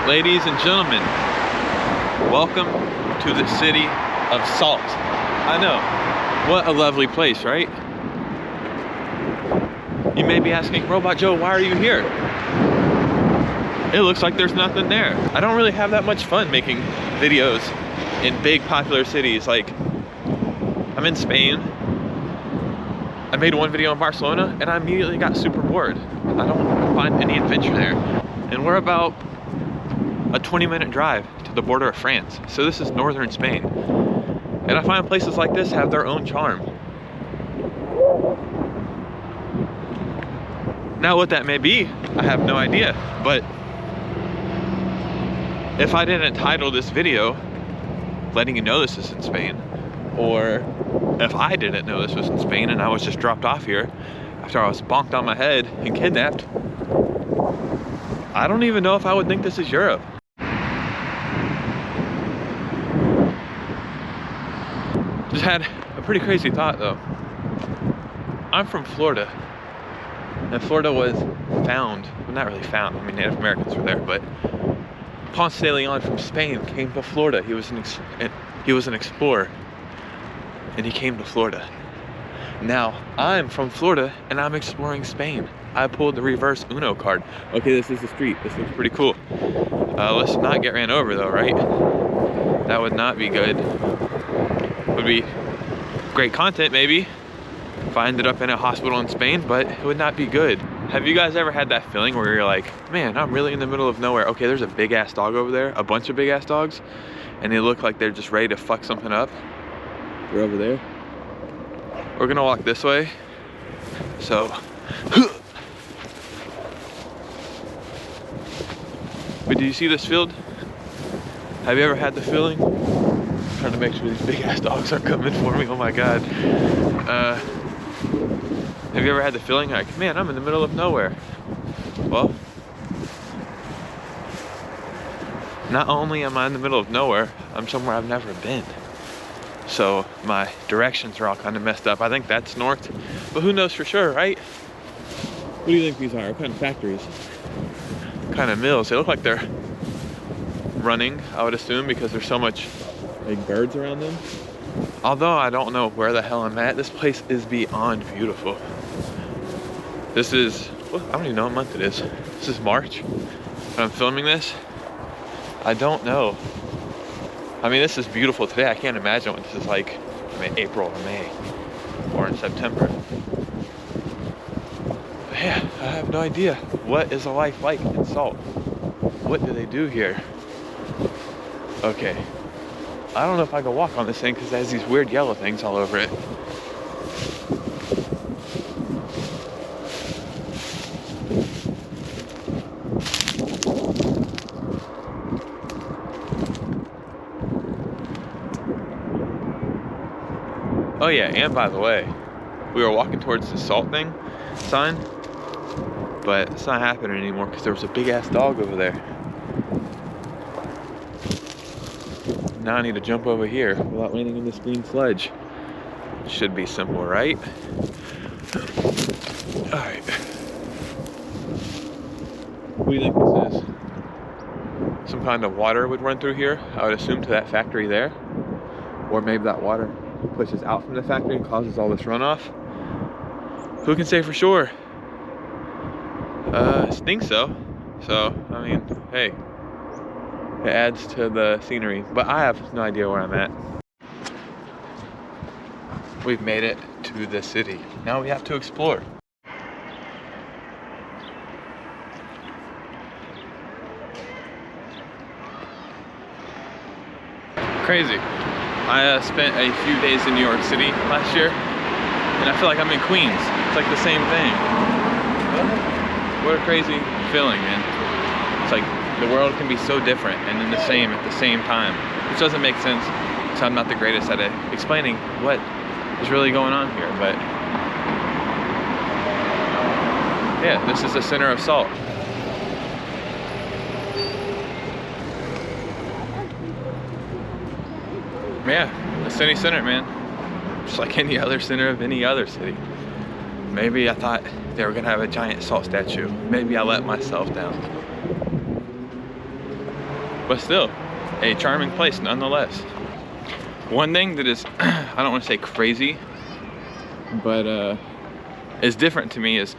Ladies and gentlemen, welcome to the city of salt. I know, what a lovely place, right? You may be asking, Robot Joe, why are you here? It looks like there's nothing there. I don't really have that much fun making videos in big popular cities. Like, I'm in Spain. I made one video in Barcelona and I immediately got super bored. I don't find any adventure there. And we're about a 20-minute drive to the border of France. So this is northern Spain. And I find places like this have their own charm. Now what that may be, I have no idea. But if I didn't title this video letting you know this is in Spain, or if I didn't know this was in Spain and I was just dropped off here after I was bonked on my head and kidnapped, I don't even know if I would think this is Europe. Just had a pretty crazy thought though. I'm from Florida, and Florida was found, well, not really found, I mean Native Americans were there, but Ponce de Leon from Spain came to Florida. He was an explorer, and he came to Florida. Now, I'm from Florida, and I'm exploring Spain. I pulled the reverse Uno card. Okay, this is the street. This looks pretty cool. Let's not get ran over though, right? That would not be good. Would be great content maybe if I ended up in a hospital in Spain, but it would not be good. Have you guys ever had that feeling where you're like, man, I'm really in the middle of nowhere. Okay, there's a big ass dog over there, a bunch of big ass dogs, and they look like they're just ready to fuck something up. We're over there. We're gonna walk this way. So, but do you see this field? Have you ever had the feeling? I'm trying to make sure these big ass dogs aren't coming for me. Oh my God. Have you ever had the feeling like, man, I'm in the middle of nowhere? Well, not only am I in the middle of nowhere, I'm somewhere I've never been. So my directions are all kind of messed up. I think that's north, but who knows for sure, right? What do you think these are? What kind of factories? What kind of mills? They look like they're running, I would assume, because there's so much like birds around them. Although I don't know where the hell I'm at. This place is beyond beautiful. This is, well, I don't even know what month it is. This is March when I'm filming this. I don't know. I mean, this is beautiful today. I can't imagine what this is like in April or May or in September. But yeah, I have no idea. What is a life like in Salt? What do they do here? Okay. I don't know if I can walk on this thing because it has these weird yellow things all over it. Oh yeah, and by the way, we were walking towards the salt thing sign, but it's not happening anymore because there was a big ass dog over there. Now I need to jump over here without landing in this green sledge. Should be simple, right? Alright. What do you think this is? Some kind of water would run through here, I would assume, to that factory there. Or maybe that water pushes out from the factory and causes all this runoff. Who can say for sure? I think so. So, I mean, hey. It adds to the scenery, but I have no idea where I'm at. We've made it to the city. Now we have to explore. Crazy. I spent a few days in New York City last year, and I feel like I'm in Queens. It's like the same thing. What a crazy feeling, man. It's like the world can be so different and then the same at the same time, which doesn't make sense, so I'm not the greatest at it explaining what is really going on here, but yeah, this is the center of Salt. Yeah, the city center, man. Just like any other center of any other city. Maybe I thought they were gonna have a giant salt statue. Maybe I let myself down. but still a charming place nonetheless. One thing that is, I don't want to say crazy, but is different to me is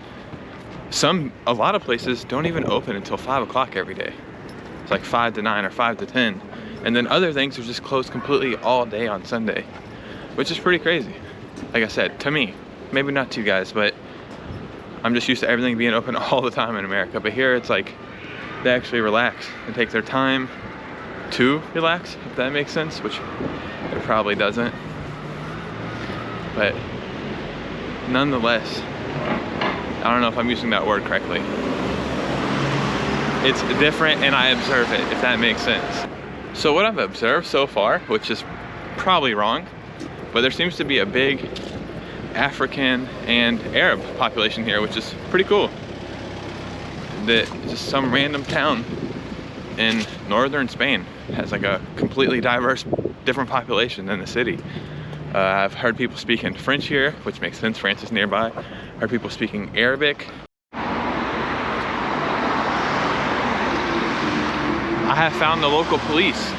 a lot of places don't even open until 5 o'clock every day. It's like 5 to 9 or 5 to 10. And then other things are just closed completely all day on Sunday, which is pretty crazy. Like I said, to me, maybe not to you guys, but I'm just used to everything being open all the time in America. But here it's like they actually relax and take their time to relax, if that makes sense, which it probably doesn't. But nonetheless, I don't know if I'm using that word correctly. It's different and I observe it, if that makes sense. So what I've observed so far, which is probably wrong, but there seems to be a big African and Arab population here, which is pretty cool. That just some random town in northern Spain has like a completely diverse, different population than the city. I've heard people speaking French here, which makes sense, France is nearby. Heard people speaking Arabic. I have found the local police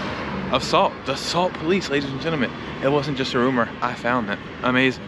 of Salt. The Salt police, ladies and gentlemen. It wasn't just a rumor, I found them. Amazing.